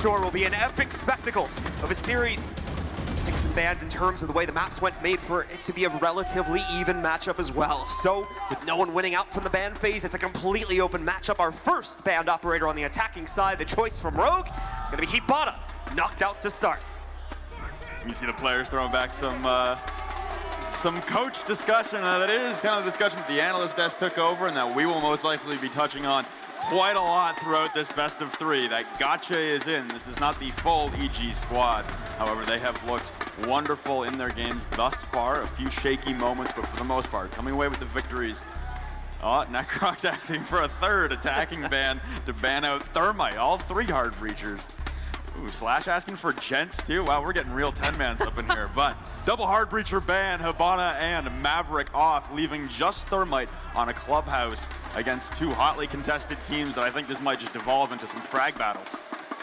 sure will be an epic spectacle of a series. Picks and bans in terms of the way the maps went made for it to be a relatively even matchup as well. So, with no one winning out from the ban phase, it's a completely open matchup. Our first banned operator on the attacking side, the choice from Rogue, it's gonna be Hibana, knocked out to start. You see the players throwing back some coach discussion. That is kind of the discussion that the analyst desk took over and that we will most likely be touching on quite a lot throughout this best of three. That Gotcha is in. This is not the full EG squad. However, they have looked wonderful in their games thus far. A few shaky moments, but for the most part, coming away with the victories. Oh, Necrox asking for a third attacking ban to ban out Thermite, all three hard breachers. Ooh, Slash asking for Gents too. Wow, we're getting real 10-mans up in here. But double hard breacher ban, Hibana and Maverick off, leaving just Thermite on a clubhouse against two hotly contested teams that I think this might just evolve into some frag battles.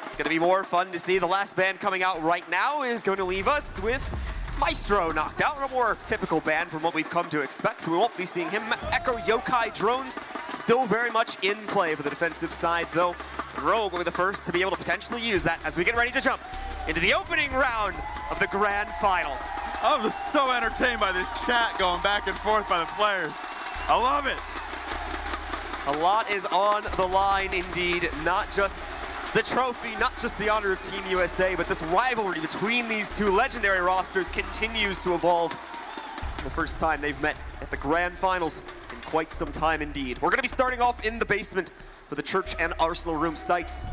It's going to be more fun to see. The last ban coming out right now is going to leave us with Maestro knocked out, a more typical ban from what we've come to expect, so we won't be seeing him. Echo Yokai drones still very much in play for the defensive side, though Rogue will be the first to be able to potentially use that as we get ready to jump into the opening round of the Grand Finals. I'm just so entertained by this chat going back and forth by the players. I love it. A lot is on the line indeed, not just the trophy, not just the honor of Team USA, but this rivalry between these two legendary rosters continues to evolve. The first time they've met at the Grand Finals in quite some time indeed. We're going to be starting off in the basement for the Church and Arsenal Room sites,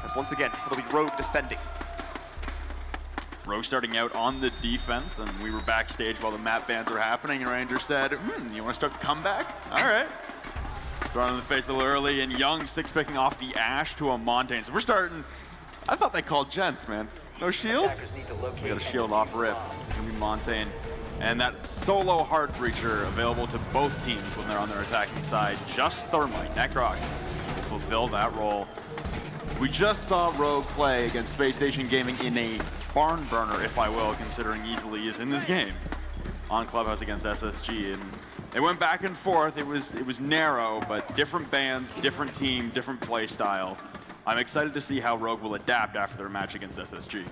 as once again, it'll be Rogue defending. Rogue starting out on the defense, and we were backstage while the map bans were happening, and Ranger said, you want to start the comeback? All right. Thrown in the face a little early, and Young six-picking off the Ash to a Montaigne. So we're starting, I thought they called Gents, man. No shields? We got a shield off rip. It's going to be Montaigne. And that solo hard breacher available to both teams when they're on their attacking side. Just Thermite. Necrox will fulfill that role. We just saw Rogue play against Space Station Gaming in a barn burner, if I will, considering Easily is in this game on Clubhouse against SSG. And they went back and forth. It was narrow, but different bands, different team, different play style. I'm excited to see how Rogue will adapt after their match against SSG.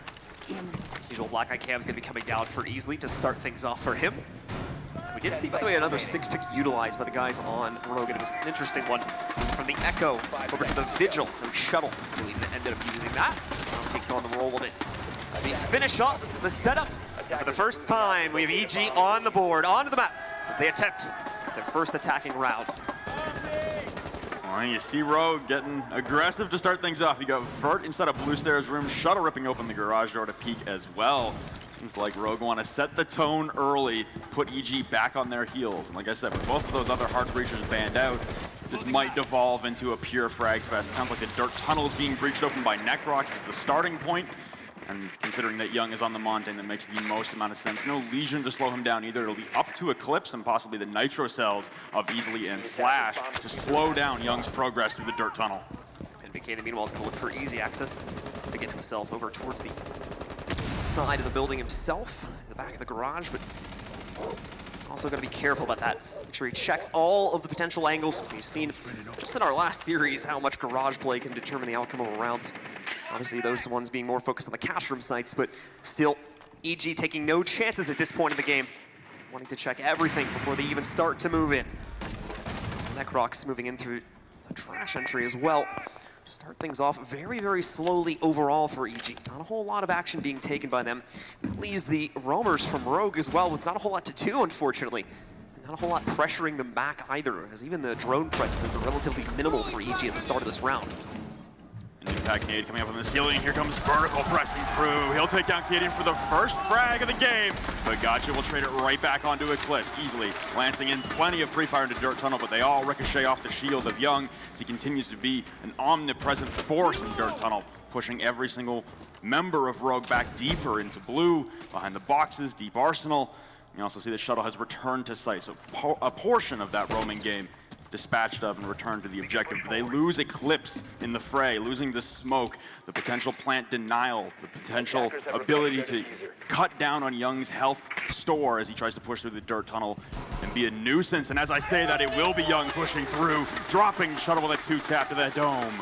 Usual Black Eye Cam's going to be coming down for Easily to start things off for him. We did see, by the way, another six-pick utilized by the guys on Rogue. It was an interesting one from the Echo over to the Vigil, no shuttle. I believe they ended up using that. Now takes on the role of it. As we finish off the setup, for the first time, we have EG on the board, onto the map, as they attempt their first attacking round. Well, you see Rogue getting aggressive to start things off. You got Vert inside of Blue Stairs room, Shuttle ripping open the garage door to peek as well. Seems like Rogue want to set the tone early, put EG back on their heels. And like I said, with both of those other hard breachers banned out, this might devolve into a pure frag fest. It sounds like the dirt tunnel is being breached open by Necrox as the starting point. And considering that Young is on the Montaigne, that makes the most amount of sense. No Legion to slow him down either. It'll be up to Eclipse and possibly the Nitro cells of Easily and Slash to slow down Young's progress through the dirt tunnel. And Buchanan, meanwhile, is going to look for easy access to get himself over towards the side of the building himself, the back of the garage, but he's also going to be careful about that. Make sure he checks all of the potential angles. We've seen just in our last series how much garage play can determine the outcome of a round. Obviously, those ones being more focused on the cash room sites, but still, EG taking no chances at this point in the game. Wanting to check everything before they even start to move in. Necrox moving in through the trash entry as well. To start things off very, very slowly overall for EG. Not a whole lot of action being taken by them. That leaves the roamers from Rogue as well with not a whole lot to do, unfortunately. And not a whole lot pressuring them back either, as even the drone presence is relatively minimal for EG at the start of this round. An impact nade coming up on the ceiling. Here comes Vertical pressing through. He'll take down Canadian for the first frag of the game. But Gotcha will trade it right back onto Eclipse easily. Lancing in plenty of pre-fire into Dirt Tunnel, but they all ricochet off the shield of Young as he continues to be an omnipresent force in Dirt Tunnel, pushing every single member of Rogue back deeper into blue, behind the boxes, deep arsenal. You also see the shuttle has returned to site, so a portion of that roaming game dispatched of and returned to the objective. They lose Eclipse in the fray, losing the smoke, the potential plant denial, the potential ability to cut down on Young's health store as he tries to push through the dirt tunnel and be a nuisance. And as I say that, it will be Young pushing through, dropping shuttle with a 2-tap to that dome.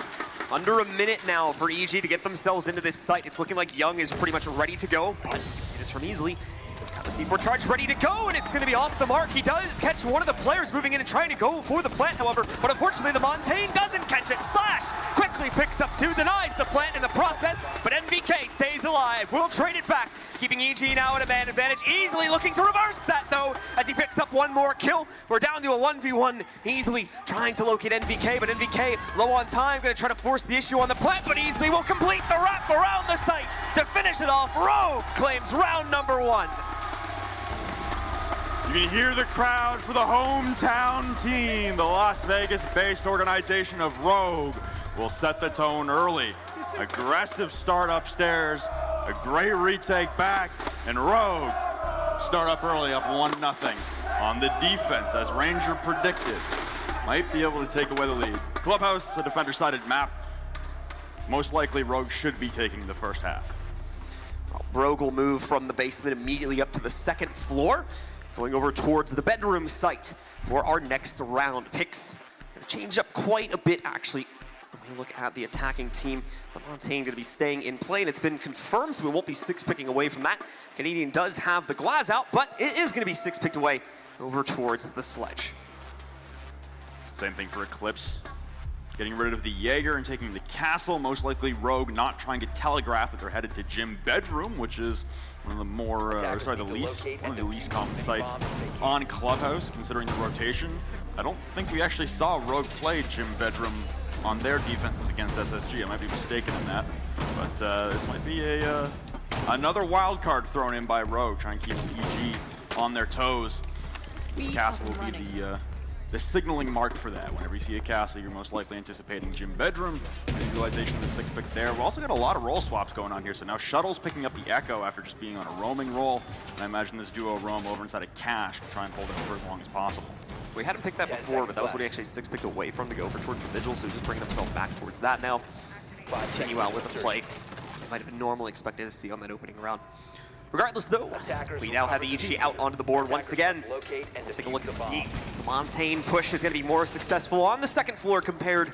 Under a minute now for EG to get themselves into this site. It's looking like Young is pretty much ready to go, but you can see this from easily. He's got the C4 charge ready to go, and it's going to be off the mark. He does catch one of the players moving in and trying to go for the plant, however, but unfortunately the Montaigne doesn't catch it. Slash quickly picks up two, denies the plant in the process, but NVK stays alive. We'll trade it back, keeping EG now at a man advantage. Easily looking to reverse that, though, as he picks up one more kill. We're down to a 1v1. Easily trying to locate NVK, but NVK low on time, going to try to force the issue on the plant, but Easily will complete the wrap around the site to finish it off. Rogue claims round number 1. You can hear the crowd for the hometown team. The Las Vegas-based organization of Rogue will set the tone early. Aggressive start upstairs, a great retake back, and Rogue start up early, up 1-0 on the defense, as Ranger predicted. Might be able to take away the lead. Clubhouse, the defender-sided map. Most likely Rogue should be taking the first half. Well, Rogue will move from the basement immediately up to the second floor, going over towards the bedroom site for our next round. Picks gonna change up quite a bit, actually. When we look at the attacking team, the Montaigne going to be staying in play, and it's been confirmed, so we won't be 6-picking away from that. Canadian does have the glass out, but it is going to be 6-picked away over towards the sledge. Same thing for Eclipse. Getting rid of the Jaeger and taking the castle. Most likely Rogue not trying to telegraph that they're headed to Gym Bedroom, which is one of the more, one of the least common sites on Clubhouse, considering the rotation. I don't think we actually saw Rogue play Gym Bedroom on their defenses against SSG. I might be mistaken in that, but this might be another wild card thrown in by Rogue, trying to keep EG on their toes. The castle will be the signaling mark for that. Whenever you see a castle, you're most likely anticipating Gym Bedroom, and utilization of the 6-pick there. We've also got a lot of role swaps going on here, so now Shuttle's picking up the Echo after just being on a roaming role, and I imagine this duo roam over inside a Cache to try and hold it for as long as possible. We hadn't picked that before, but that was what he actually 6-picked away from to go over towards the Vigil, so he's just bringing himself back towards that now. Continue out with the play. Might have been normally expected to see on that opening round. Regardless, though, we now have EG out onto the board once again. We'll take a look and see. The Montaigne push is going to be more successful on the second floor compared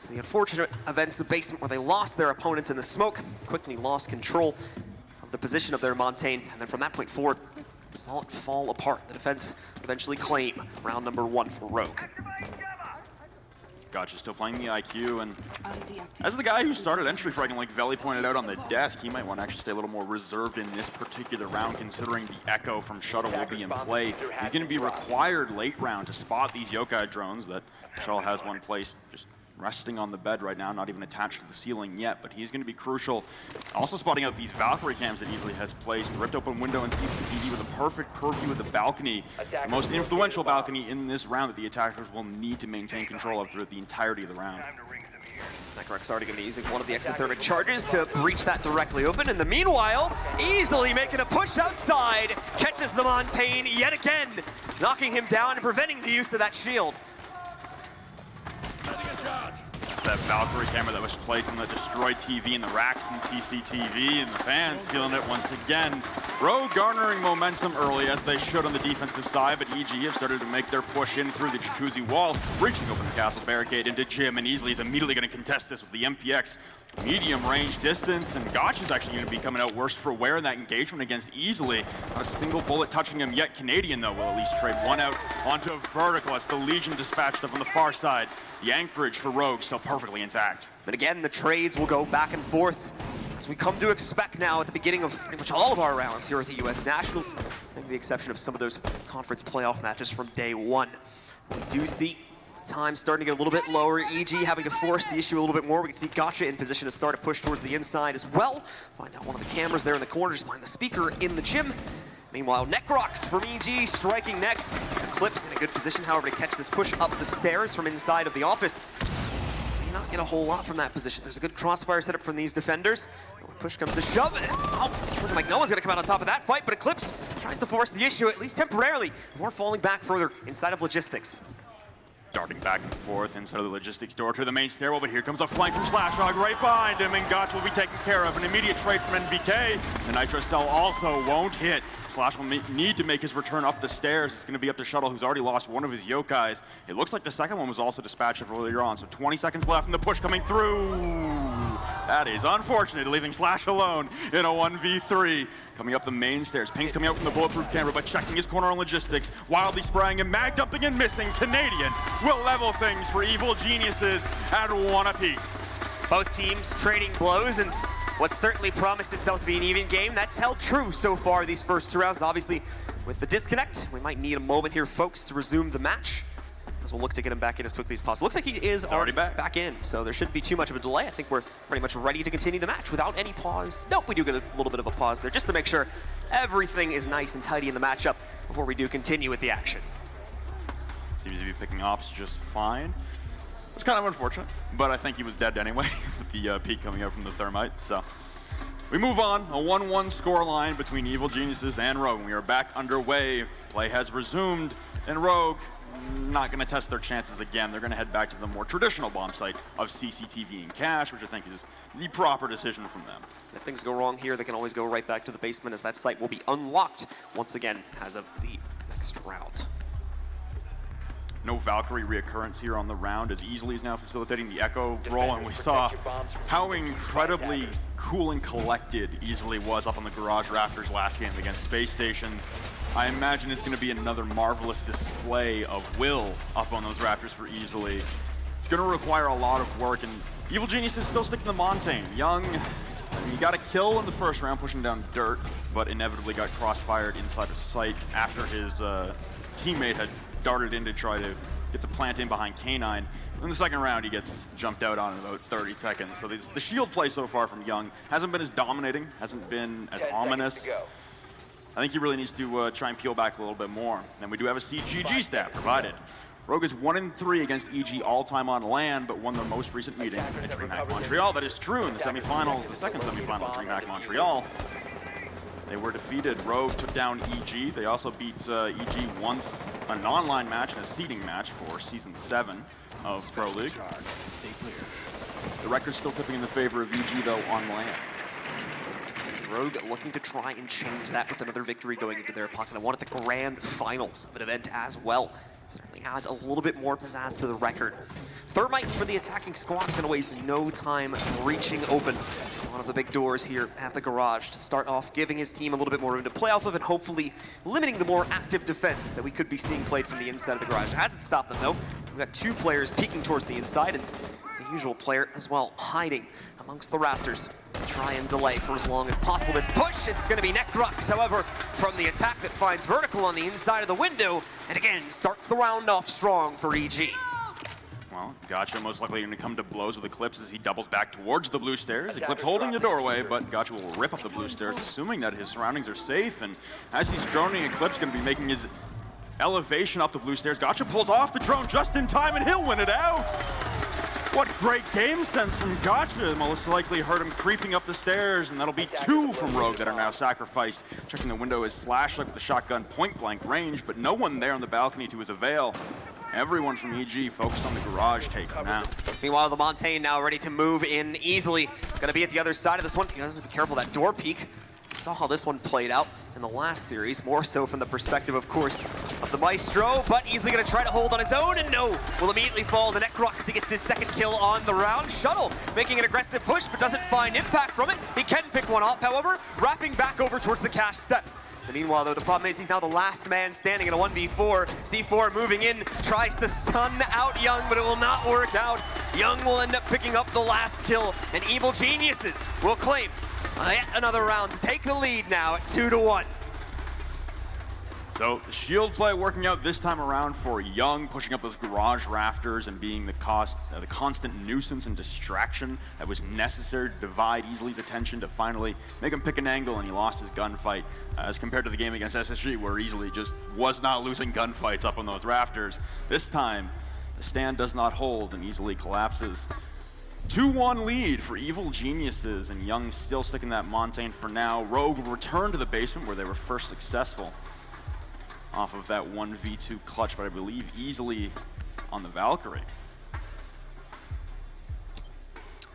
to the unfortunate events in the basement where they lost their opponents in the smoke, quickly lost control of the position of their Montaigne, and then from that point forward, saw it fall apart. The defense eventually claim round number 1 for Rogue. Gotcha, still playing the IQ, and as the guy who started entry fragging, like Veli pointed out on the desk, he might want to actually stay a little more reserved in this particular round, considering the Echo from Shuttle will be in play. He's going to be required late round to spot these Yokai drones that Shuttle has one place just resting on the bed right now, not even attached to the ceiling yet, but he's going to be crucial. Also spotting out these Valkyrie cams that Easily has placed, the ripped open window and CCTV with a perfect purview of the balcony, the most influential balcony in this round that the attackers will need to maintain control of throughout the entirety of the round. Necroc's already going to be using one of the exothermic charges to breach that directly open. In the meanwhile, Easily making a push outside, catches the Montaigne yet again, knocking him down and preventing the use of that shield. It's that Valkyrie camera that was placed on the destroyed TV and the racks and CCTV, and the fans feeling it once again. Rogue garnering momentum early, as they should on the defensive side, but EG have started to make their push in through the jacuzzi wall, reaching open the castle barricade into Jim, and Easily is immediately going to contest this with the MPX medium range distance, and Gotch is actually going to be coming out worse for wear in that engagement against Easily. Not a single bullet touching him yet. Canadian, though, will at least trade one out onto a vertical as the Legion dispatched up on the far side. The anchorage for Rogue still perfectly intact. But again, the trades will go back and forth, as we come to expect now at the beginning of pretty much all of our rounds here at the US Nationals, with the exception of some of those conference playoff matches from day 1. We do see time starting to get a little bit lower. EG having to force the issue a little bit more. We can see Gotcha in position to start a push towards the inside as well. Find out one of the cameras there in the corner just behind the speaker in the gym. Meanwhile, Necrox from EG striking next. Eclipse in a good position, however, to catch this push up the stairs from inside of the office. May not get a whole lot from that position. There's a good crossfire setup from these defenders. When push comes to shove, it's looking like no one's going to come out on top of that fight, but Eclipse tries to force the issue, at least temporarily, before falling back further inside of logistics. darting back and forth inside of the logistics door to the main stairwell, but here comes a flank from Slashhog right behind him, and Gotch will be taken care of. An immediate trade from NVK. The Nitro Cell also won't hit. Slash will need to make his return up the stairs. It's going to be up to Shuttle, who's already lost one of his yokais. It looks like the second one was also dispatched earlier on, so 20 seconds left, and the push coming through. That is unfortunate, leaving Slash alone in a 1v3. Coming up the main stairs. Ping's coming out from the bulletproof camera, but checking his corner on logistics. Wildly spraying and mag dumping and missing. Canadian will level things for Evil Geniuses at 1 apiece. Both teams trading blows, and what certainly promised itself to be an even game, that's held true so far these first 2 rounds. Obviously, with the disconnect, we might need a moment here, folks, to resume the match, as we'll look to get him back in as quickly as possible. Looks like he is already back in, so there shouldn't be too much of a delay. I think we're pretty much ready to continue the match without any pause. Nope, we do get a little bit of a pause there, just to make sure everything is nice and tidy in the matchup before we do continue with the action. Seems to be picking ops just fine. It's kind of unfortunate, but I think he was dead anyway with the peak coming out from the thermite. So we move on, a 1-1 scoreline between Evil Geniuses and Rogue. We are back underway. Play has resumed, and Rogue not going to test their chances again. They're going to head back to the more traditional bomb site of CCTV and Cache, which I think is the proper decision from them. If things go wrong here, they can always go right back to the basement, as that site will be unlocked once again as of the next round. No Valkyrie reoccurrence here on the round, as Easily is now facilitating the Echo roll, and we saw how incredibly cool and collected Easily was up on the garage rafters last game against Space Station. I imagine it's going to be another marvelous display of will up on those rafters for Easily. It's going to require a lot of work, and Evil Genius is still sticking to Montaigne. Young, he got a kill in the first round pushing down Dirt, but inevitably got crossfired inside of sight after his teammate had darted in to try to get the plant in behind K9. In the second round, he gets jumped out on in about 30 seconds. So the shield play so far from Young hasn't been as dominating, hasn't been as ominous. I think he really needs to try and peel back a little bit more. And we do have a CGG stat provided. Rogue is 1-3 against EG all-time on LAN, but won their most recent meeting at DreamHack Montreal. That is true in the semifinals, the second semifinal at DreamHack Montreal. They were defeated. Rogue took down EG. They also beat EG once an online match and a seeding match for Season 7 of Pro League. The record's still tipping in the favor of EG, though, on LAN. Rogue looking to try and change that with another victory going into their pocket. I want at the grand finals of an event as well. Certainly adds a little bit more pizzazz to the record. Thermite for the attacking squad is going to waste no time reaching open one of the big doors here at the garage to start off giving his team a little bit more room to play off of, and hopefully limiting the more active defense that we could be seeing played from the inside of the garage. It hasn't stopped them though. We've got 2 players peeking towards the inside, and the usual player as well hiding amongst the rafters. Try and delay for as long as possible this push. It's going to be Necrux, however, from the attack that finds Vertical on the inside of the window, and again starts the round off strong for EG. Well, Gotcha most likely going to come to blows with Eclipse as he doubles back towards the blue stairs. Eclipse holding the doorway, but Gotcha will rip up the blue stairs, assuming that his surroundings are safe. And as he's droning, Eclipse going to be making his elevation up the blue stairs. Gotcha pulls off the drone just in time, and he'll win it out. What great game sense from Gotcha. Most likely heard him creeping up the stairs, and that'll be 2 from Rogue that are now sacrificed. Checking the window is Slashlight with the shotgun point-blank range, but no one there on the balcony to his avail. Everyone from EG focused on the garage take for now. Meanwhile, the Montaigne now ready to move in easily. Gonna be at the other side of this one. You guys have to be careful of that door peek. We saw how this one played out in the last series, more so from the perspective, of course, of the Maestro, but easily gonna try to hold on his own, and no, will immediately fall to Necrux. He gets his second kill on the round. Shuttle making an aggressive push, but doesn't find impact from it. He can pick one off, however, wrapping back over towards the Cache steps. Meanwhile, though, the problem is he's now the last man standing in a 1v4. C4 moving in, tries to stun out Young, but it will not work out. Young will end up picking up the last kill, and Evil Geniuses will claim yet another round to take the lead now at 2-1. So the shield play working out this time around for Young, pushing up those garage rafters and being the constant nuisance and distraction that was necessary to divide Easley's attention to finally make him pick an angle, and he lost his gunfight as compared to the game against SSG, where Easley just was not losing gunfights up on those rafters. This time, the stand does not hold and Easily collapses. 2-1 lead for Evil Geniuses, and Young still sticking that Montaigne for now. Rogue will return to the basement where they were first successful off of that 1v2 clutch, but I believe Easily on the Valkyrie.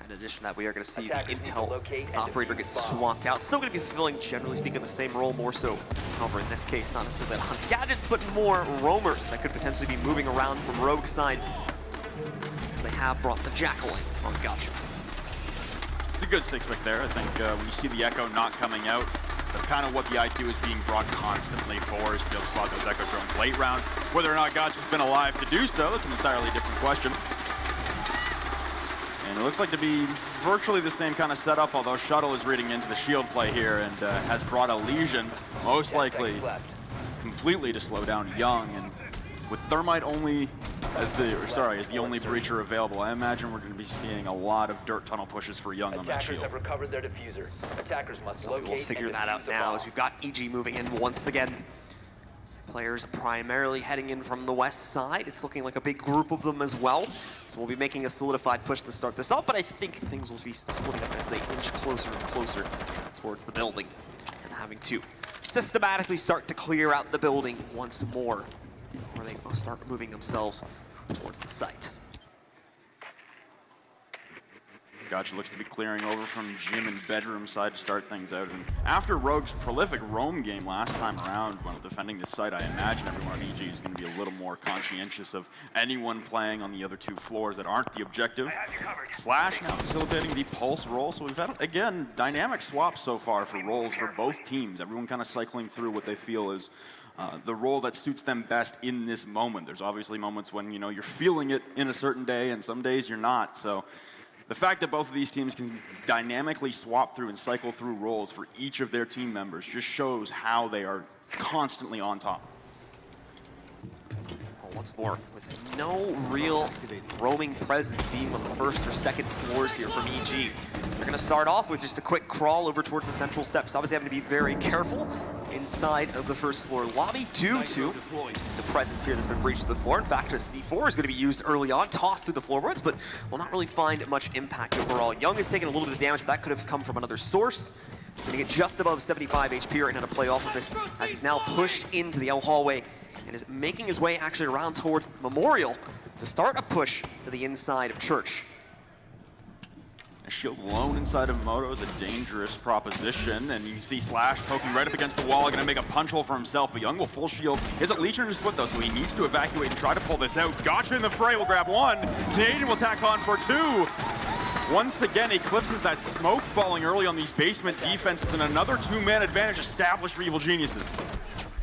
In addition to that, we are going to see the intel operator get swapped out. Still going to be fulfilling, generally speaking, the same role, more so, however, in this case, not necessarily that hunt gadgets, but more roamers that could potentially be moving around from Rogue's side, as they have brought the Jackal in on Gotcha. It's a good six pick there. I think when you see the Echo not coming out, that's kind of what the I2 is being brought constantly for, is to be able to spot those Echo drones late round. Whether or not Gotcha's been alive to do so, that's an entirely different question. And it looks like to be virtually the same kind of setup, although Shuttle is reading into the shield play here and has brought a Legion, most likely completely to slow down Young. And with Thermite only as the only breacher available, I imagine we're going to be seeing a lot of dirt tunnel pushes for Young on that shield. Attackers have recovered their diffuser. Attackers must So locate we'll figure and that out defuse the now bomb. as we've got EG moving in once again. Players primarily heading in from the west side. It's looking like a big group of them as well. So we'll be making a solidified push to start this off, but I think things will be splitting up as they inch closer and closer towards the building and having to systematically start to clear out the building once more, or they must start moving themselves towards the site. Gotcha looks to be clearing over from gym and bedroom side to start things out. And after Rogue's prolific roam game last time around when defending this site, I imagine everyone on EG is going to be a little more conscientious of anyone playing on the other two floors that aren't the objective. Slash now facilitating the pulse roll. So we've had, again, dynamic swaps so far for roles for both teams. Everyone kind of cycling through what they feel is the role that suits them best in this moment. There's obviously moments when, you know, you're feeling it in a certain day and some days you're not. So the fact that both of these teams can dynamically swap through and cycle through roles for each of their team members just shows how they are constantly on top. Well, once more, with no real roaming presence being on the first or second floors here from EG. They're going to start off with just a quick crawl over towards the central steps. Obviously having to be very careful inside of the first floor lobby due to the presence here that's been breached to the floor. In fact, a C4 is going to be used early on, tossed through the floorboards, but will not really find much impact overall. Young has taken a little bit of damage, but that could have come from another source. He's going to get just above 75 HP right now to play off of this, as he's now pushed into the L hallway and is making his way actually around towards Memorial to start a push to the inside of Church. A shield alone inside of Moto is a dangerous proposition, and you see Slash poking right up against the wall, gonna make a punch hole for himself, but Young will full shield. Isn't Leech in his foot though, so he needs to evacuate and try to pull this out. Gotcha in the fray will grab one. Canadian will tack on for two. Once again, eclipses that smoke falling early on these basement defenses, and another two-man advantage established for Evil Geniuses.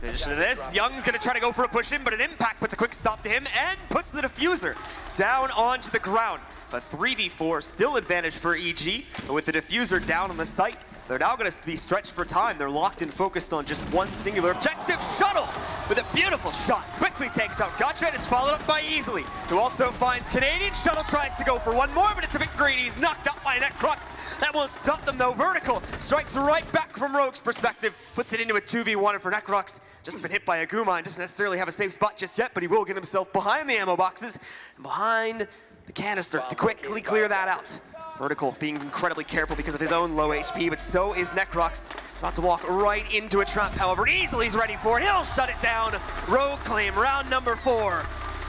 In addition to this, Young's gonna try to go for a push in, but an impact puts a quick stop to him and puts the diffuser down onto the ground. But 3v4, still advantage for EG, but with the diffuser down on the site, they're now gonna be stretched for time. They're locked and focused on just one singular objective. Shuttle with a beautiful shot, quickly takes out Gotcha, and it's followed up by Easily, who also finds Canadian. Shuttle tries to go for one more, but it's a bit greedy. He's knocked up by Necrux. That won't stop them though. Vertical strikes right back from Rogue's perspective, puts it into a 2v1, and for Necrux, just been hit by Aguma and doesn't necessarily have a safe spot just yet, but he will get himself behind the ammo boxes and behind the canister to quickly clear that out. Vertical being incredibly careful because of his own low HP, but so is Necrux. He's about to walk right into a trap, however, Easily's ready for it. He'll shut it down. Rogue claim, round number 4.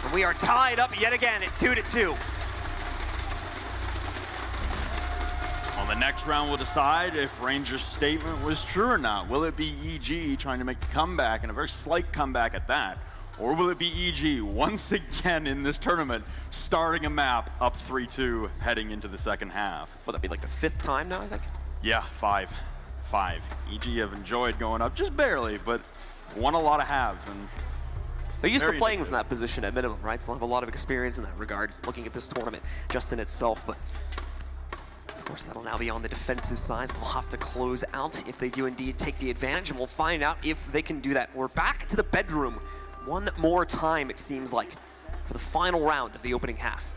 And we are tied up yet again at 2-2. Well, the next round will decide if Ranger's statement was true or not. Will it be EG trying to make the comeback, and a very slight comeback at that? Or will it be EG once again in this tournament, starting a map up 3-2 heading into the second half? Will that be like the 5th time now, I think? Yeah, 5. EG have enjoyed going up, just barely, but won a lot of halves. And they're used to playing from that position at minimum, right? So they'll have a lot of experience in that regard, looking at this tournament just in itself. But of course, that'll now be on the defensive side. They'll have to close out if they do indeed take the advantage, and we'll find out if they can do that. We're back to the bedroom one more time, it seems like, for the final round of the opening half.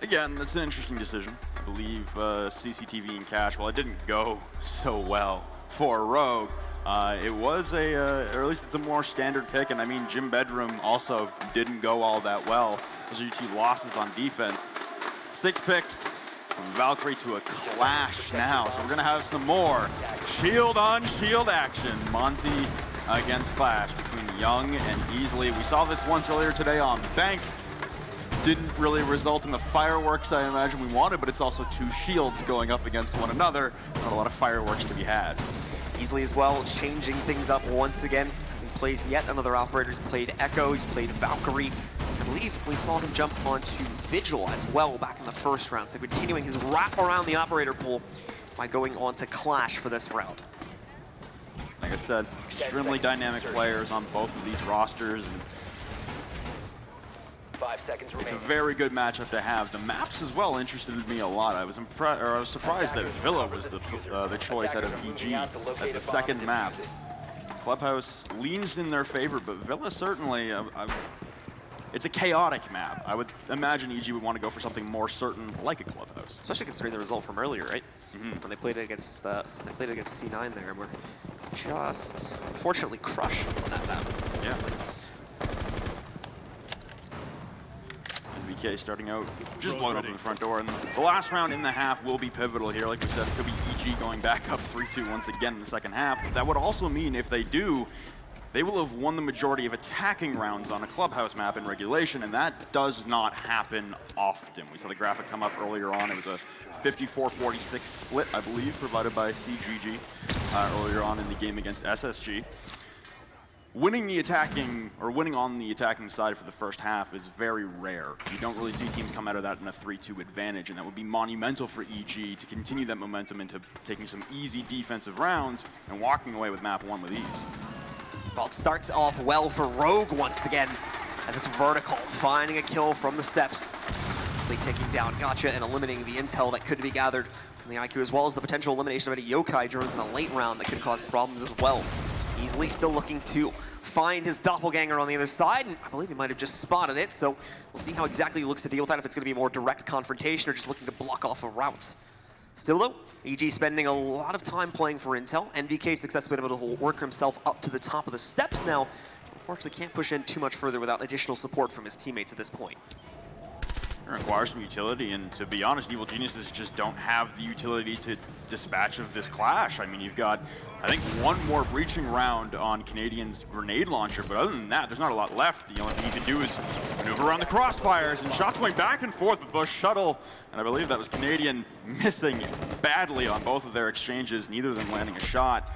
Again, that's an interesting decision. I believe CCTV and Cash, well, it didn't go so well for Rogue. It was or at least it's a more standard pick, and I mean, Jim Bedroom also didn't go all that well. Those are your 2 losses on defense. 6 picks from Valkyrie to a clash now, so we're gonna have some more shield on shield action. Monty against Clash between Young and Easily. We saw this once earlier today on Bank. didn't really result in the fireworks I imagine we wanted, but it's also two shields going up against one another. Not a lot of fireworks to be had. Easily as well, changing things up once again as he plays yet another operator. He's played Echo, he's played Valkyrie. I believe we saw him jump onto Vigil as well back in the first round. So continuing his wrap around the operator pool by going on to Clash for this round. Like I said, extremely dynamic players on both of these rosters. And 5 seconds remaining. it's a very good matchup to have. The maps as well interested me a lot. I was surprised that Villa was the choice out of EG as the second map. Clubhouse leans in their favor, but Villa certainly, it's a chaotic map. I would imagine EG would want to go for something more certain, like a Clubhouse. Especially considering the result from earlier, right? When they played it against C9 there, and were just unfortunately crushed on that map. Yeah. VK starting out, just blowing open the front door, and the last round in the half will be pivotal here. Like we said, it could be EG going back up 3-2 once again in the second half, but that would also mean if they do, they will have won the majority of attacking rounds on a Clubhouse map in regulation, and that does not happen often. We saw the graphic come up earlier on. It was a 54-46 split, I believe, provided by CGG earlier on in the game against SSG. Winning the attacking, or winning on the attacking side for the first half is very rare. You don't really see teams come out of that in a 3-2 advantage, and that would be monumental for EG to continue that momentum into taking some easy defensive rounds and walking away with map 1 with ease. Well, it starts off well for Rogue once again, as it's vertical, finding a kill from the steps. Taking down Gotcha and eliminating the intel that could be gathered from the IQ, as well as the potential elimination of any yokai drones in the late round that could cause problems as well. Easily still looking to find his doppelganger on the other side, and I believe he might have just spotted it, so we'll see how exactly he looks to deal with that, if it's going to be a more direct confrontation or just looking to block off a route. Still though, EG spending a lot of time playing for intel. NVK successfully able to work himself up to the top of the steps now. Unfortunately can't push in too much further without additional support from his teammates at this point. It requires some utility, and to be honest, Evil Geniuses just don't have the utility to dispatch of this Clash. I mean, you've got, I think, one more breaching round on Canadian's grenade launcher, but other than that, there's not a lot left. The only thing you can do is maneuver around the crossfires, and shots going back and forth with Bush Shuttle, and I believe that was Canadian missing badly on both of their exchanges, neither of them landing a shot.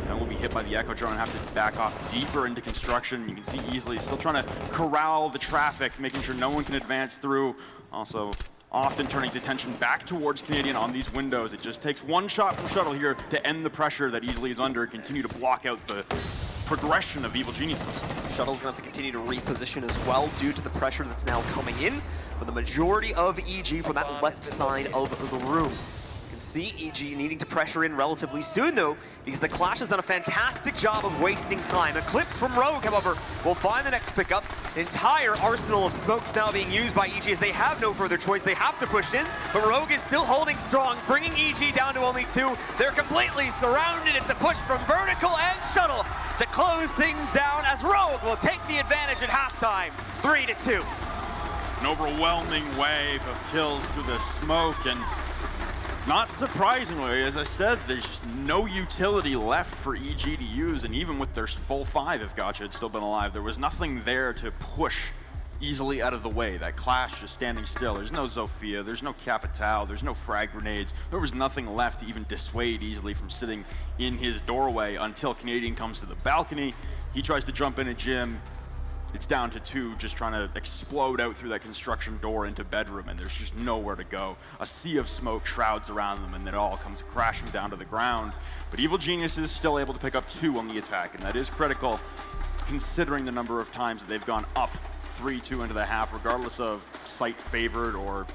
And will be hit by the Echo drone and have to back off deeper into construction. You can see easily still trying to corral the traffic, making sure no one can advance through. Also, often turning his attention back towards Canadian on these windows. It just takes one shot from Shuttle here to end the pressure that easily is under and continue to block out the progression of Evil Geniuses. Shuttle's going to have to continue to reposition as well due to the pressure that's now coming in for the majority of EG from that left side of the room. See EG needing to pressure in relatively soon though, because the Clash has done a fantastic job of wasting time. Eclipse from Rogue, however, will find the next pickup. The entire arsenal of smokes now being used by EG as they have no further choice. They have to push in, but Rogue is still holding strong, bringing EG down to only 2. They're completely surrounded. It's a push from Vertical and Shuttle to close things down as Rogue will take the advantage at halftime, 3-2. An overwhelming wave of kills through the smoke, and not surprisingly, as I said, there's just no utility left for EG to use, and even with their full 5, if Gotcha had still been alive, there was nothing there to push easily out of the way. That Clash just standing still. There's no Zofia, there's no Capital, there's no frag grenades. There was nothing left to even dissuade easily from sitting in his doorway until Canadian comes to the balcony. He tries to jump in a gym. It's down to 2, just trying to explode out through that construction door into bedroom, and there's just nowhere to go. A sea of smoke shrouds around them, and it all comes crashing down to the ground. But Evil Genius is still able to pick up 2 on the attack, and that is critical considering the number of times that they've gone up 3-2 into the half, regardless of site-favored or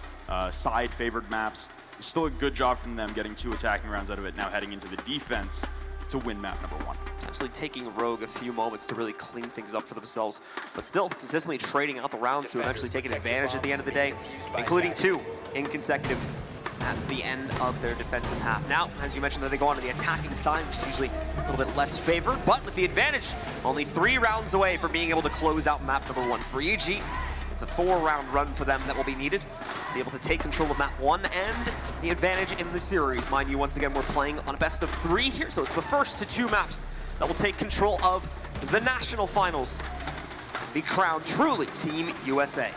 side-favored maps. It's still a good job from them getting 2 attacking rounds out of it, now heading into the defense to win map number 1. Essentially taking Rogue a few moments to really clean things up for themselves, but still consistently trading out the rounds to eventually take an advantage at the end of the day, including 2 in consecutive at the end of their defensive half. Now, as you mentioned, they go on to the attacking side, which is usually a little bit less favored, but with the advantage, only 3 rounds away from being able to close out map number 1 for EG. It's a 4-round run for them that will be needed to be able to take control of map 1 and the advantage in the series. Mind you, once again, we're playing on a best of 3 here, so it's the first to 2 maps that will take control of the national finals. Be crowned truly Team USA.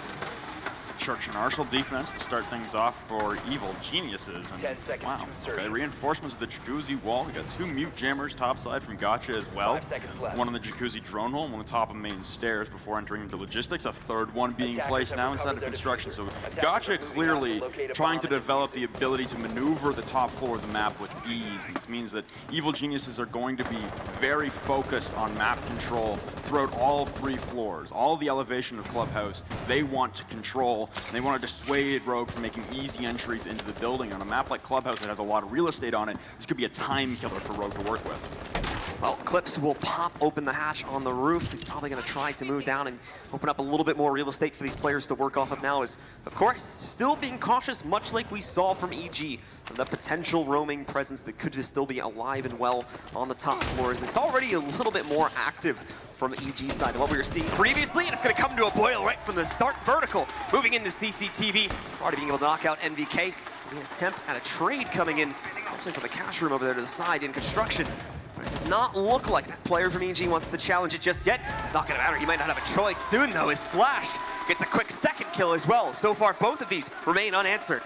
Church and Arsenal defense to start things off for Evil Geniuses. And 10 seconds wow, to insert. okay, reinforcements of the jacuzzi wall. We got 2 mute jammers topside from Gotcha as well. 5 seconds left. One on the jacuzzi drone hole, one on the top of main stairs before entering into logistics. A third one being Attackers placed have now inside of recovered their construction. So diffuser. Attackers Gotcha are moving out clearly to locate a trying bomb to and develop the ability to maneuver the top floor of the map with ease. And this means that Evil Geniuses are going to be very focused on map control throughout all 3 floors. All the elevation of Clubhouse, they want to control, and they want to dissuade Rogue from making easy entries into the building. On a map like Clubhouse that has a lot of real estate on it, this could be a time killer for Rogue to work with. Well, Clips will pop open the hatch on the roof. He's probably going to try to move down and open up a little bit more real estate for these players to work off of now. Is, of course, still being cautious, much like we saw from EG, of the potential roaming presence that could still be alive and well on the top floors. It's already a little bit more active from EG side of what we were seeing previously, and it's going to come to a boil right from the start. Vertical moving into CCTV, already being able to knock out NVK. An attempt at a trade coming in, actually from the cash room over there to the side in construction. But it does not look like that player from EG wants to challenge it just yet. It's not going to matter. He might not have a choice soon, though. His Flash gets a quick second kill as well. So far, both of these remain unanswered.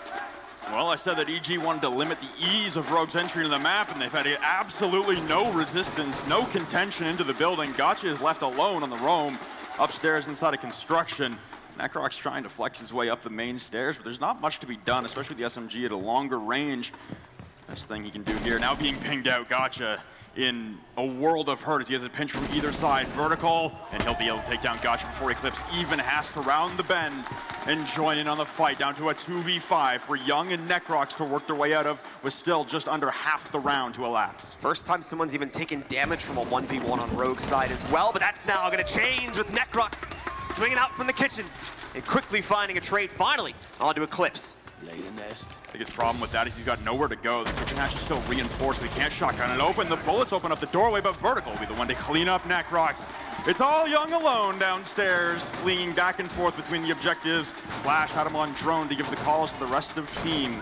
Well, I said that EG wanted to limit the ease of Rogue's entry into the map, and they've had absolutely no resistance, no contention into the building. Gotcha is left alone on the roam upstairs inside of construction. Necroc's trying to flex his way up the main stairs, but there's not much to be done, especially with the SMG at a longer range. Best thing he can do here, now being pinged out, Gotcha in a world of hurt as he has a pinch from either side. Vertical, and he'll be able to take down Gotcha before Eclipse even has to round the bend and join in on the fight, down to a 2v5 for Young and Necrox to work their way out of, with still just under half the round to elapse. First time someone's even taken damage from a 1v1 on Rogue's side as well, but that's now going to change with Necrox swinging out from the kitchen and quickly finding a trade finally onto Eclipse. Lay the nest. Biggest problem with that is he's got nowhere to go. The kitchen hatch is still reinforced, but he can't shotgun it open. The bullets open up the doorway, but Vertical will be the one to clean up Necrox. It's all Young alone downstairs, fleeing back and forth between the objectives. Slash had him on drone to give the calls to the rest of the team.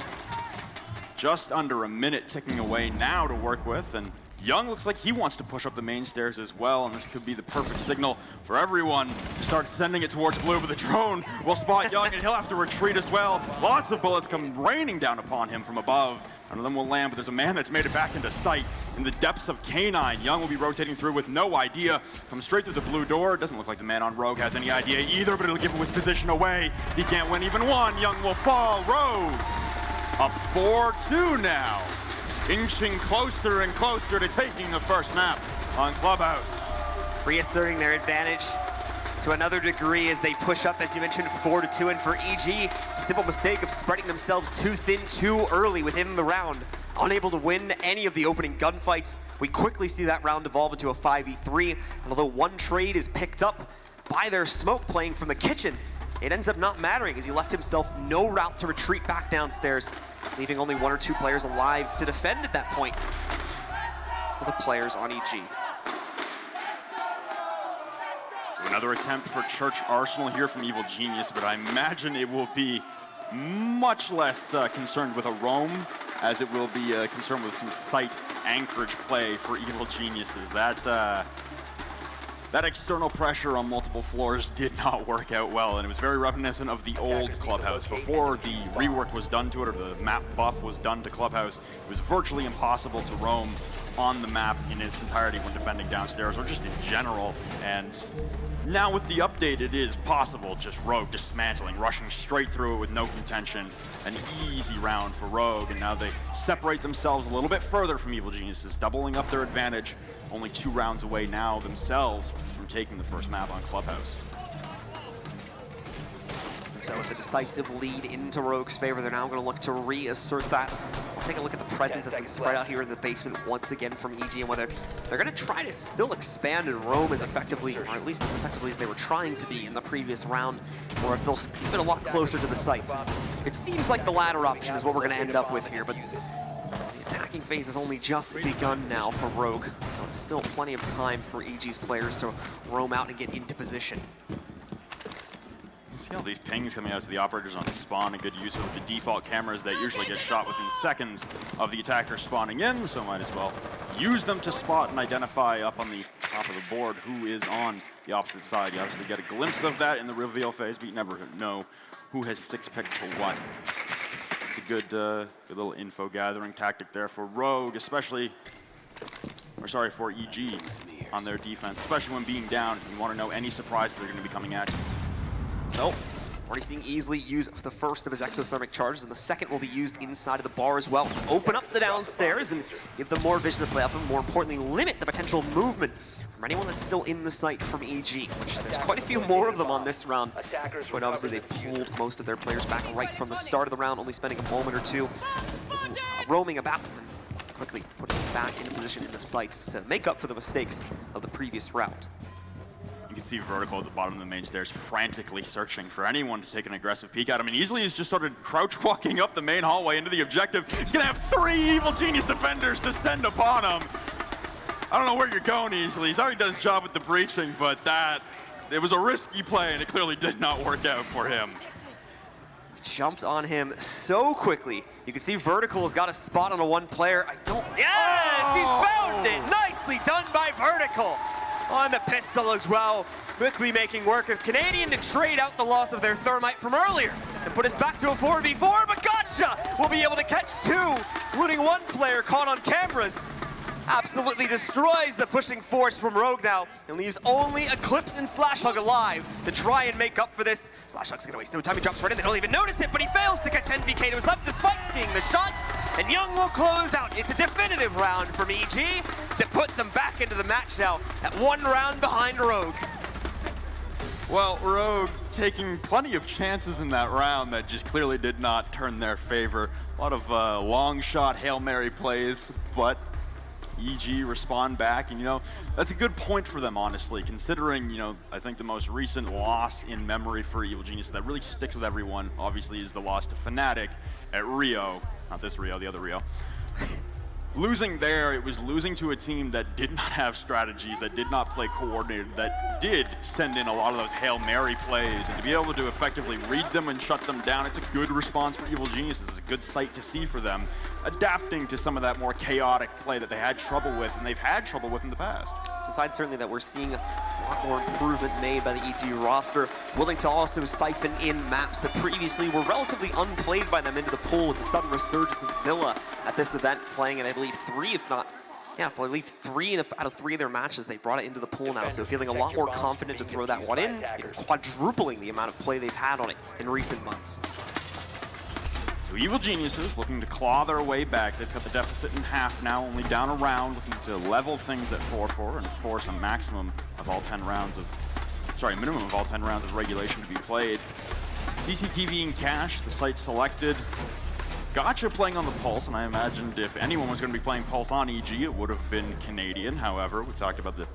Just under a minute ticking away now to work with, and Young looks like he wants to push up the main stairs as well, and this could be the perfect signal for everyone to start sending it towards Blue, but the drone will spot Young, and he'll have to retreat as well. Lots of bullets come raining down upon him from above. None of them will land, but there's a man that's made it back into sight in the depths of K9. Young will be rotating through with no idea. Comes straight through the blue door. Doesn't look like the man on Rogue has any idea either, but it'll give him his position away. He can't win even one. Young will fall. Rogue up 4-2 now. Inching closer and closer to taking the first map on Clubhouse. Reasserting their advantage to another degree as they push up, as you mentioned, 4-2. And for EG, it's a simple mistake of spreading themselves too thin too early within the round. Unable to win any of the opening gunfights. We quickly see that round evolve into a 5v3. And although one trade is picked up by their smoke playing from the kitchen, it ends up not mattering as he left himself no route to retreat back downstairs, leaving only 1 or 2 players alive to defend at that point for the players on EG. So another attempt for Church Arsenal here from Evil Genius, but I imagine it will be much less concerned with a roam as it will be concerned with some site anchorage play for Evil Geniuses. That external pressure on multiple floors did not work out well, and it was very reminiscent of the old Clubhouse. Before the rework was done to it, or the map buff was done to Clubhouse, it was virtually impossible to roam on the map in its entirety when defending downstairs, or just in general. And now with the update, it is possible. Just Rogue dismantling, rushing straight through it with no contention. An easy round for Rogue, and now they separate themselves a little bit further from Evil Geniuses, doubling up their advantage. Only 2 rounds away now themselves from taking the first map on Clubhouse. So with the decisive lead into Rogue's favor, they're now going to look to reassert that. We'll take a look at the presence that's been spread out here in the basement once again from EG, and whether they're going to try to still expand and roam as effectively, or at least as effectively as they were trying to be in the previous round, or if they'll keep it a lot closer to the sites. It seems like the latter option is what we're going to end up with here, but the attacking phase has only just begun now for Rogue, so it's still plenty of time for EG's players to roam out and get into position. See all these pings coming out to the operators on spawn, a good use of the default cameras that usually get shot within seconds of the attacker spawning in, so might as well use them to spot and identify up on the top of the board who is on the opposite side. You obviously get a glimpse of that in the reveal phase, but you never know who has 6 picked to what. It's a good little info gathering tactic there for Rogue, especially, or sorry, for EG on their defense, especially when being down. You want to know any surprises that are going to be coming at you. So, already seeing Easily use the first of his exothermic charges, and the second will be used inside of the bar as well to open up the downstairs and give them more vision to play off, and more importantly, limit the potential movement from anyone that's still in the site from EG, which there's quite a few more of them on this round. But obviously they pulled most of their players back right from the start of the round, only spending a moment or two roaming about and quickly putting them back into position in the sites to make up for the mistakes of the previous round. You can see Vertical at the bottom of the main stairs frantically searching for anyone to take an aggressive peek at him. And Easily has just started crouch walking up the main hallway into the objective. He's going to have 3 Evil Genius defenders descend upon him. I don't know where you're going, Easily. He's already done his job with the breaching, but it was a risky play, and it clearly did not work out for him. Jumped on him so quickly. You can see Vertical has got a spot on a 1 player. Yes, he's bound it. Nicely done by Vertical. On the pistol as well, quickly making work of Canadian to trade out the loss of their thermite from earlier and put us back to a 4v4, but Gotcha will be able to catch 2, including 1 player caught on cameras. Absolutely destroys the pushing force from Rogue now and leaves only Eclipse and Slashhug alive to try and make up for this. Slashhug's gonna waste no time, he jumps right in, they don't even notice it, but he fails to catch NVK to his left despite seeing the shots, and Young will close out. It's a definitive round from EG to put them back into the match now at 1 round behind Rogue. Well, Rogue taking plenty of chances in that round that just clearly did not turn their favor. A lot of long shot Hail Mary plays, but EG respond back, and that's a good point for them, honestly, considering, I think the most recent loss in memory for Evil Genius that really sticks with everyone, obviously, is the loss to Fnatic at Rio. Not this Rio, the other Rio. Losing there, it was losing to a team that did not have strategies, that did not play coordinated, that did send in a lot of those Hail Mary plays, and to be able to effectively read them and shut them down, it's a good response for Evil Geniuses. It's a good sight to see for them, adapting to some of that more chaotic play that they had trouble with, and they've had trouble with in the past. It's a side certainly that we're seeing a lot more improvement made by the EG roster, willing to also siphon in maps that previously were relatively unplayed by them into the pool, with the sudden resurgence of Villa at this event, playing in, I believe, 3, if not, I believe 3 out of 3 of their matches, they brought it into the pool now, so feeling a lot more confident to throw that one in, quadrupling the amount of play they've had on it in recent months. So Evil Geniuses looking to claw their way back. They've cut the deficit in half now, only down a round, looking to level things at 4-4 and force a maximum of all 10 rounds of, minimum of all 10 rounds of regulation to be played. CCTV and Cash, the site selected. Gotcha playing on the Pulse, and I imagined if anyone was going to be playing Pulse on EG, it would have been Canadian. However, we talked about the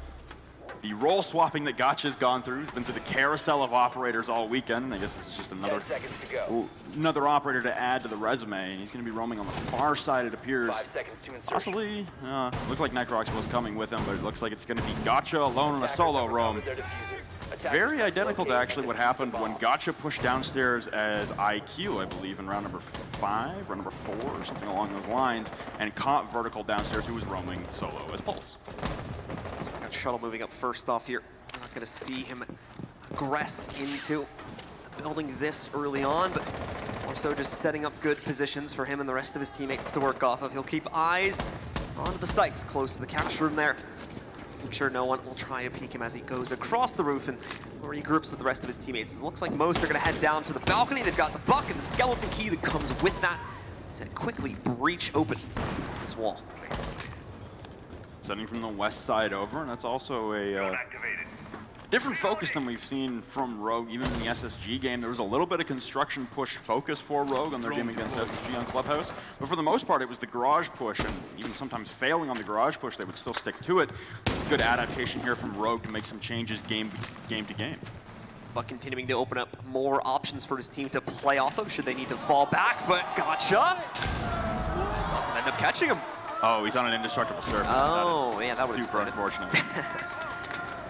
role swapping that Gotcha's gone through. He's been through the carousel of operators all weekend. I guess this is just another operator to add to the resume, and he's going to be roaming on the far side, it appears. 5 seconds to insertion. Possibly, looks like Necrox was coming with him, but it looks like it's going to be Gotcha alone on a solo roam. Very identical to actually what happened when Gotcha pushed downstairs as IQ, I believe, in round number 5, round number 4, or something along those lines, and caught Vertical downstairs, who was roaming solo as Pulse. So we got Shuttle moving up first off here. We're not going to see him aggress into the building this early on, but more so just setting up good positions for him and the rest of his teammates to work off of. He'll keep eyes onto the sites close to the cash room there. I'm sure no one will try to peek him as he goes across the roof and regroups with the rest of his teammates. It looks like most are going to head down to the balcony. They've got the buck and the skeleton key that comes with that to quickly breach open this wall. Sending from the west side over, and that's also a different focus than we've seen from Rogue. Even in the SSG game, there was a little bit of construction push focus for Rogue on their game against SSG on Clubhouse. But for the most part, it was the garage push, and even sometimes failing on the garage push, they would still stick to it. Good adaptation here from Rogue to make some changes game to game. But continuing to open up more options for his team to play off of should they need to fall back, but Gotcha doesn't end up catching him. Oh, he's on an indestructible surface. Oh, yeah, that would super unfortunate.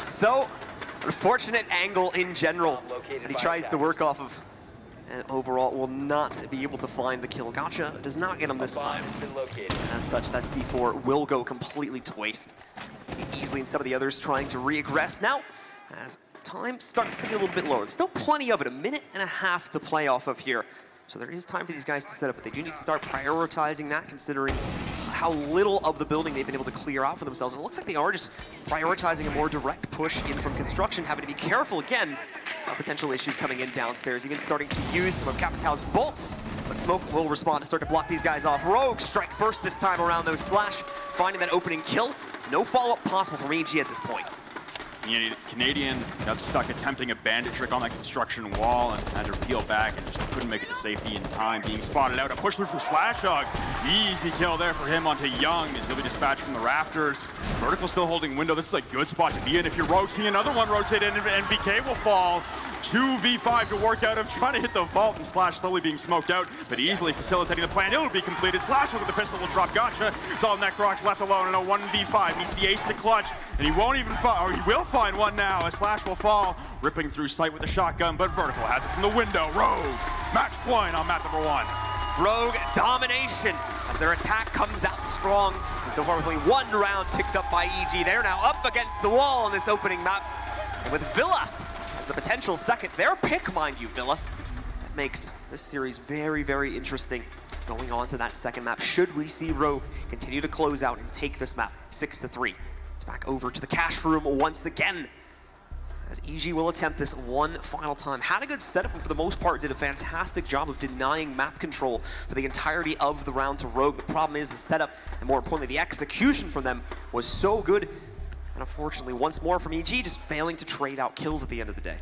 So, unfortunate angle in general that he tries to work off of, and overall will not be able to find the kill. Gotcha does not get him this time. As such, that C4 will go completely to waste. Easily, and some of the others trying to reaggress now, as time starting to get a little bit lower. There's still plenty of it, 1.5 minutes to play off of here. So there is time for these guys to set up, but they do need to start prioritizing that, considering how little of the building they've been able to clear out for themselves. And it looks like they are just prioritizing a more direct push in from construction, having to be careful again about potential issues coming in downstairs, even starting to use some of Capital's bolts. But Smoke will respond to start to block these guys off. Rogue strike first this time around, though. Splash finding that opening kill. No follow-up possible from EG at this point. Canadian got stuck attempting a bandit trick on that construction wall and had to peel back and just couldn't make it to safety in time. Being spotted out, a push through from Slashhog. Easy kill there for him onto Young as he'll be dispatched from the rafters. Vertical still holding window. This is a good spot to be in. If you're Rogue, see another one rotate in, and MVK will fall. 2v5 to work out of trying to hit the vault, and Slash slowly being smoked out, but easily facilitating the plan. It'll be completed. Slash with the pistol will drop. Gotcha. It's all Necrox left alone in a 1v5. Needs the ace to clutch, and he won't even find, or he will find one now as Slash will fall, ripping through sight with a shotgun, but Vertical has it from the window. Rogue, match point on map number 1. Rogue domination as their attack comes out strong. And so far with only 1 round picked up by EG. They're now up against the wall on this opening map. And with Villa as the potential second, their pick, mind you, Villa. That makes this series very, very interesting going on to that second map. Should we see Rogue continue to close out and take this map 6-3? It's back over to the cash room once again, as EG will attempt this one final time. Had a good setup and for the most part did a fantastic job of denying map control for the entirety of the round to Rogue. The problem is the setup, and more importantly the execution from them, was so good. And unfortunately, once more from EG, just failing to trade out kills at the end of the day.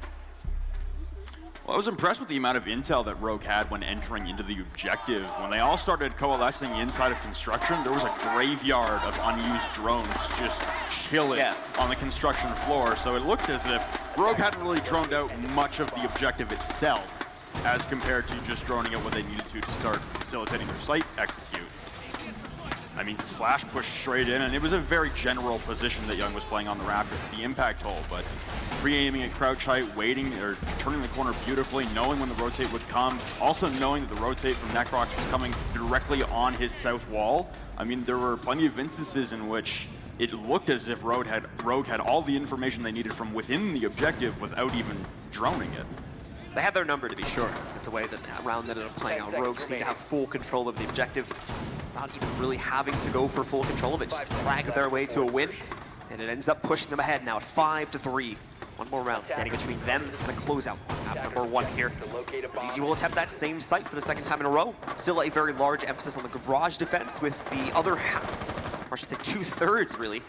Well, I was impressed with the amount of intel that Rogue had when entering into the objective. When they all started coalescing inside of construction, there was a graveyard of unused drones just chilling on the construction floor. So it looked as if Rogue hadn't really droned out much of the objective itself as compared to just droning out what they needed to start facilitating their site execute. I mean, Slash pushed straight in, and it was a very general position that Young was playing on the rafter at the impact hole, but pre-aiming at crouch height, waiting, or turning the corner beautifully, knowing when the rotate would come, also knowing that the rotate from Necrox was coming directly on his south wall. I mean, there were plenty of instances in which it looked as if Rogue had all the information they needed from within the objective without even droning it. They had their number, to be sure, with the way that that round ended up playing out. Rogue seemed to have full control of the objective, not even really having to go for full control of it, just flag their way to a win, and it ends up pushing them ahead now at 5-3. One more round standing between them and the closeout. Map number 1 here. EG will attempt that same site for the second time in a row. Still a very large emphasis on the garage defense, with the other half, or I should say 2/3 really,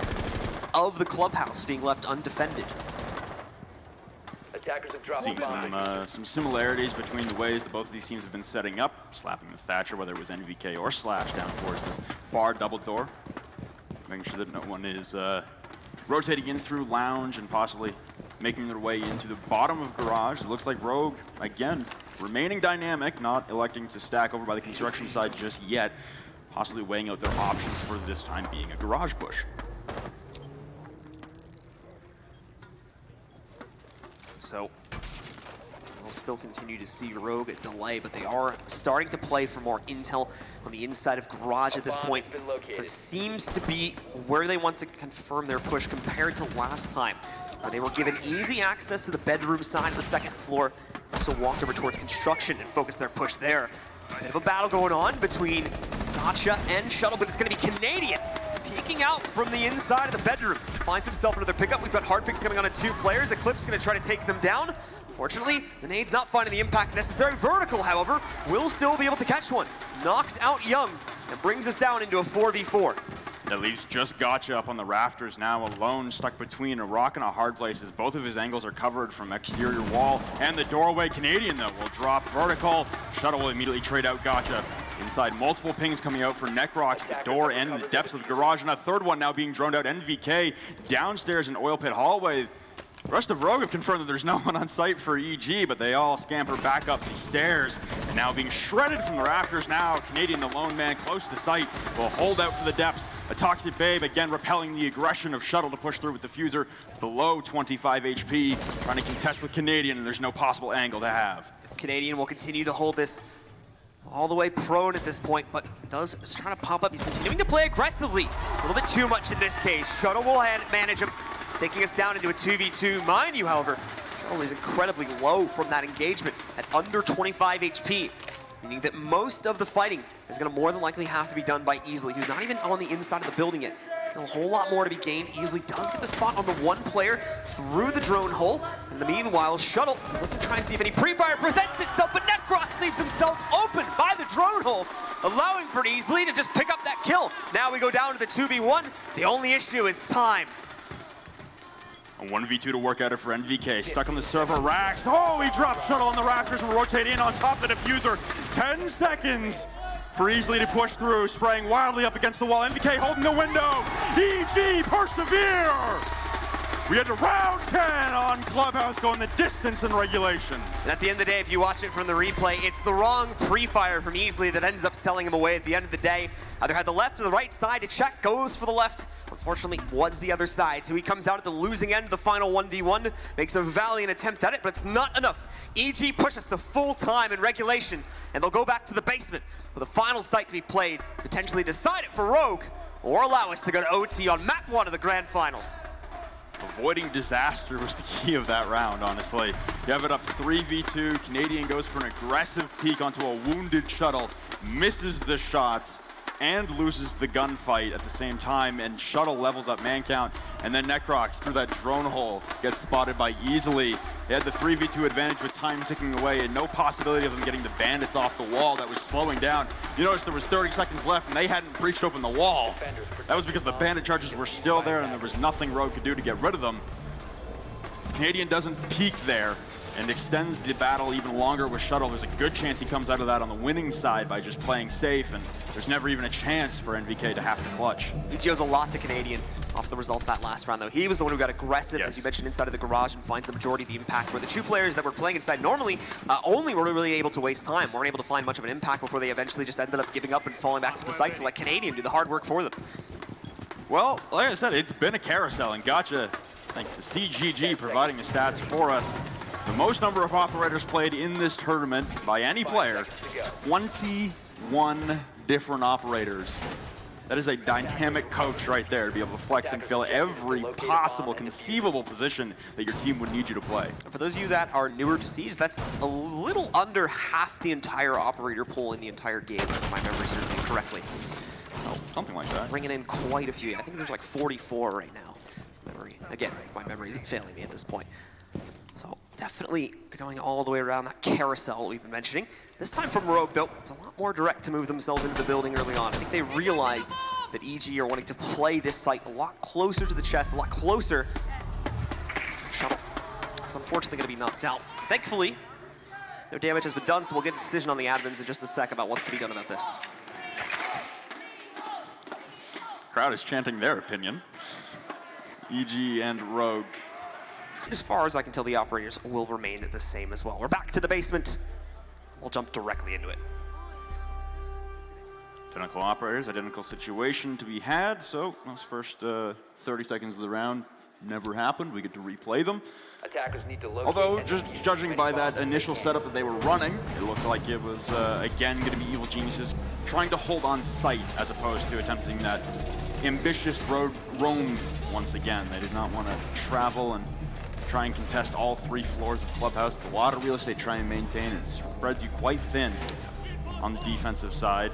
of the clubhouse being left undefended. Attackers have dropped Seeing some similarities between the ways that both of these teams have been setting up, slapping the Thatcher, whether it was NVK or Slash, down towards this bar double door, making sure that no one is rotating in through lounge and possibly making their way into the bottom of garage. It looks like Rogue, again, remaining dynamic, not electing to stack over by the construction side just yet, possibly weighing out their options for this time being a garage push. So we'll still continue to see Rogue delay, but they are starting to play for more intel on the inside of garage at this point. So it seems to be where they want to confirm their push compared to last time, where they were given easy access to the bedroom side of the second floor, so walked over towards construction and focused their push there. Bit of a battle going on between Gotcha and Shuttle, but it's going to be Canadian peeking out from the inside of the bedroom. Finds himself another pickup. We've got hard picks coming on at 2 players. Eclipse going to try to take them down. Fortunately, the nade's not finding the impact necessary. Vertical, however, will still be able to catch one. Knocks out Young and brings us down into a 4v4. That leaves just Gotcha up on the rafters now, alone, stuck between a rock and a hard place as both of his angles are covered from exterior wall and the doorway. Canadian, though, will drop Vertical. Shuttle will immediately trade out Gotcha. Inside, multiple pings coming out for Necrox, the door and the depths of the garage, and a third one now being droned out. NVK downstairs in Oil Pit Hallway. The rest of Rogue have confirmed that there's no one on site for EG, but they all scamper back up the stairs. And now being shredded from the rafters now, Canadian, the lone man close to site, will hold out for the depths. A Toxic Babe, again repelling the aggression of Shuttle to push through with the Diffuser below 25 HP, trying to contest with Canadian, and there's no possible angle to have. Canadian will continue to hold this all the way prone at this point, but does try to pop up. He's continuing to play aggressively. A little bit too much in this case. Shuttle will manage him, taking us down into a 2v2. Mind you, however, Shuttle is incredibly low from that engagement at under 25 HP, meaning that most of the fighting is going to more than likely have to be done by Easley, who's not even on the inside of the building yet. Still a whole lot more to be gained. Easley does get the spot on the one player through the drone hole. In the meanwhile, Shuttle is looking to try and see if any pre-fire presents itself, but Necrox leaves himself open by the drone hole, allowing for Easley to just pick up that kill. Now we go down to the 2v1. The only issue is time. A 1v2 to work out it for NVK. Stuck on the server racks. Oh, he drops Shuttle on the rafters and rotate in on top of the diffuser. 10 seconds for Easley to push through, spraying wildly up against the wall. NVK holding the window. EG persevere. We had to round 10 on Clubhouse, going the distance in regulation. And at the end of the day, if you watch it from the replay, it's the wrong pre-fire from Easley that ends up selling him away at the end of the day. Either had the left or the right side to check, goes for the left. Unfortunately, was the other side. So he comes out at the losing end of the final 1v1, makes a valiant attempt at it, but it's not enough. EG pushes to full time in regulation, and they'll go back to the basement with a final site to be played, potentially decide it for Rogue, or allow us to go to OT on Map 1 of the Grand Finals. Avoiding disaster was the key of that round, honestly. You have it up 3v2. Canadian goes for an aggressive peek onto a wounded Shuttle, misses the shots, and loses the gunfight at the same time, and Shuttle levels up man count, and then Necrox through that drone hole gets spotted by Easley. They had the 3v2 advantage with time ticking away and no possibility of them getting the bandits off the wall that was slowing down. You notice there was 30 seconds left and they hadn't breached open the wall. That was because the bandit charges were still there and there was nothing Rogue could do to get rid of them. Canadian doesn't peek there and extends the battle even longer with Shuttle. There's a good chance he comes out of that on the winning side by just playing safe, and there's never even a chance for NVK to have to clutch. EG owes a lot to Canadian off the results of that last round, though. He was the one who got aggressive, Yes. as you mentioned, inside of the garage and finds the majority of the impact, where the two players that were playing inside normally only were really able to waste time, weren't able to find much of an impact before they eventually just ended up giving up and falling back to the site to let Canadian do the hard work for them. Well, like I said, it's been a carousel, and gotcha, thanks to CGG providing the stats for us. The most number of operators played in this tournament by any player, 21 different operators. That is a dynamic coach right there to be able to flex and fill every possible conceivable position that your team would need you to play. For those of you that are newer to Siege, that's a little under half the entire operator pool in the entire game, if my memory serves me correctly. So, something like that. Bringing in quite a few. I think there's like 44 right now. Again, my memory isn't failing me at this point. So definitely going all the way around that carousel we've been mentioning. This time from Rogue, though, it's a lot more direct to move themselves into the building early on. I think they realized that EG are wanting to play this site a lot closer to the chest, a lot closer. Shuttle is unfortunately going to be knocked out. Thankfully, no damage has been done, so we'll get a decision on the admins in just a sec about what's to be done about this. Crowd is chanting their opinion. EG and Rogue. As far as I can tell, the operators will remain the same as well. We're back to the basement. We'll jump directly into it. Identical operators, identical situation to be had. So those first 30 seconds of the round never happened. We get to replay them. Attackers need to locate Although, and just defuse judging any by bombs that initial setup that they were running, it looked like it was, again, going to be Evil Geniuses trying to hold on site as opposed to attempting that ambitious roam once again. They did not want to travel and try and contest all 3 floors of Clubhouse. It's a lot of real estate to try and maintain. It spreads you quite thin on the defensive side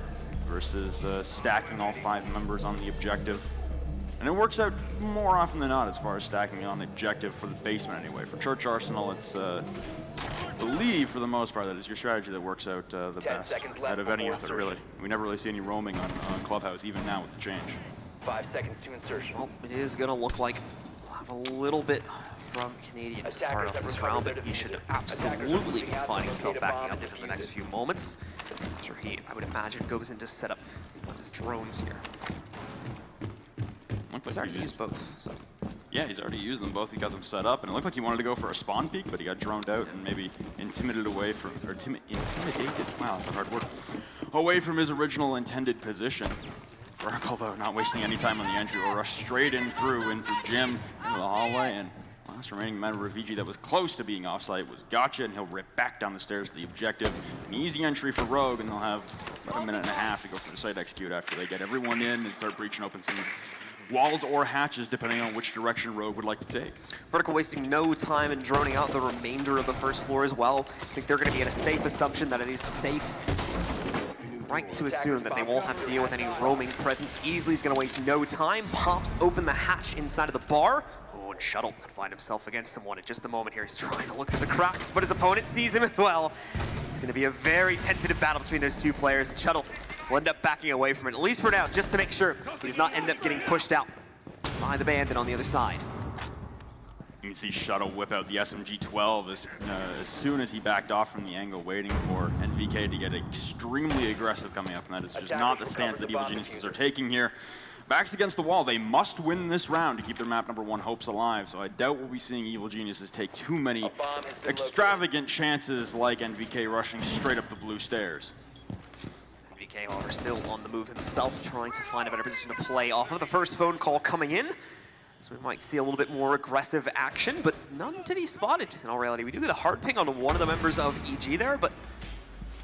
versus stacking all 5 members on the objective. And it works out more often than not as far as stacking on the objective for the basement anyway. For Church Arsenal, it's, I believe for the most part, that is your strategy that works out the best out of any other, really. We never really see any roaming on Clubhouse, even now with the change. 5 seconds to insertion. Well, it is going to look like we'll have a little bit from Canadian to start off this round, but he should absolutely be finding himself backing up in the next few moments. After he, I would imagine, goes into setup of his drones here. He's already used both, so. Yeah, he's already used them both. He got them set up, and it looked like he wanted to go for a spawn peek, but he got droned out and maybe intimidated away from, or intimidated, wow, that's a hard word, away from his original intended position. Vertical, though, not wasting any time on the entry, will rush straight in through Jim, into the hallway, and last remaining member of VG that was close to being offsite was Gotcha, and he'll rip back down the stairs to the objective. An easy entry for Rogue, and they'll have about a minute and a half to go for the site execute after they get everyone in and start breaching open some walls or hatches, depending on which direction Rogue would like to take. Vertical wasting no time in droning out the remainder of the first floor as well. I think they're going to be in a safe assumption that it is safe. Right to assume that they won't have to deal with any roaming presence. Easley's going to waste no time. Pops open the hatch inside of the bar. Oh, and Shuttle could find himself against someone in just a moment here. He's trying to look through the cracks, but his opponent sees him as well. It's going to be a very tentative battle between those two players. And Shuttle will end up backing away from it, at least for now, just to make sure he does not end up getting pushed out by the Bandit on the other side. You can see Shuttle whip out the SMG-12 as soon as he backed off from the angle, waiting for NVK to get extremely aggressive coming up, and that is just not the stance that Evil Geniuses are taking here. Backs against the wall. They must win this round to keep their map number 1 hopes alive, so I doubt we'll be seeing Evil Geniuses take too many extravagant chances like NVK rushing straight up the blue stairs. NVK, however, still on the move himself, trying to find a better position to play off of the first phone call coming in. So we might see a little bit more aggressive action, but none to be spotted in all reality. We do get a hard ping on one of the members of EG there, but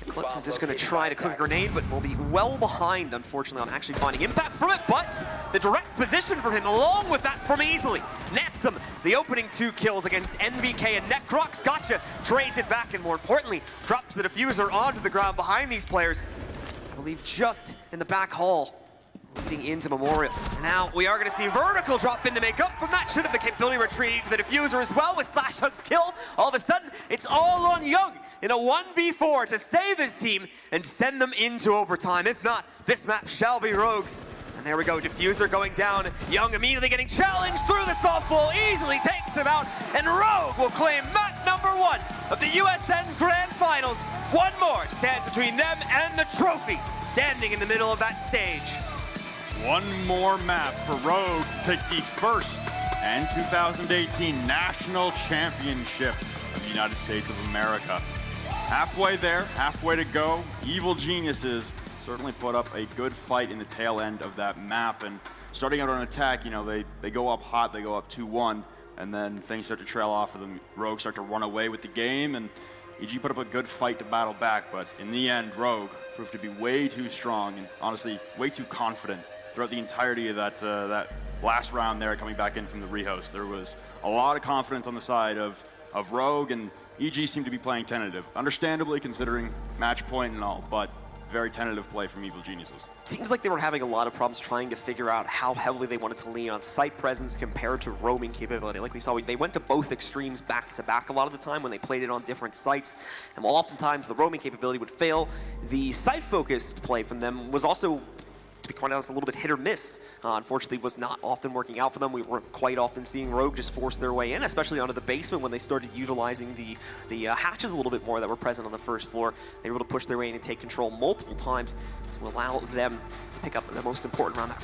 Eclipse is just going to try to click a grenade, but will be well behind, unfortunately, on actually finding impact from it. But the direct position from him, along with that from Easley, nets them the opening 2 kills against NVK and Necrox. Gotcha trades it back, and more importantly, drops the diffuser onto the ground behind these players. I believe just in the back hall, leading into Memorial. Now we are going to see Vertical drop in to make up from that. Should have the capability retrieve the diffuser as well with Slash Hug's kill. All of a sudden, it's all on Young in a 1v4 to save his team and send them into overtime. If not, this map shall be Rogue's. And there we go, diffuser going down. Young immediately getting challenged through the softball, easily takes him out, and Rogue will claim map number 1 of the USN Grand Finals. One more stands between them and the trophy, standing in the middle of that stage. One more map for Rogue to take the first and 2018 National Championship of the United States of America. Halfway there, halfway to go. Evil Geniuses certainly put up a good fight in the tail end of that map, and starting out on attack, you know, they go up hot, they go up 2-1, and then things start to trail off for them. Rogue start to run away with the game, and EG put up a good fight to battle back, but in the end, Rogue proved to be way too strong and honestly way too confident throughout the entirety of that last round there, coming back in from the rehost. There was a lot of confidence on the side of Rogue, and EG seemed to be playing tentative. Understandably, considering match point and all, but very tentative play from Evil Geniuses. Seems like they were having a lot of problems trying to figure out how heavily they wanted to lean on site presence compared to roaming capability. Like we saw, they went to both extremes back to back a lot of the time when they played it on different sites. And while oftentimes the roaming capability would fail, the site-focused play from them was also, to be quite honest, a little bit hit or miss. Unfortunately, was not often working out for them. We were quite often seeing Rogue just force their way in, especially onto the basement when they started utilizing the hatches a little bit more that were present on the first floor. They were able to push their way in and take control multiple times to allow them to pick up the most important round, that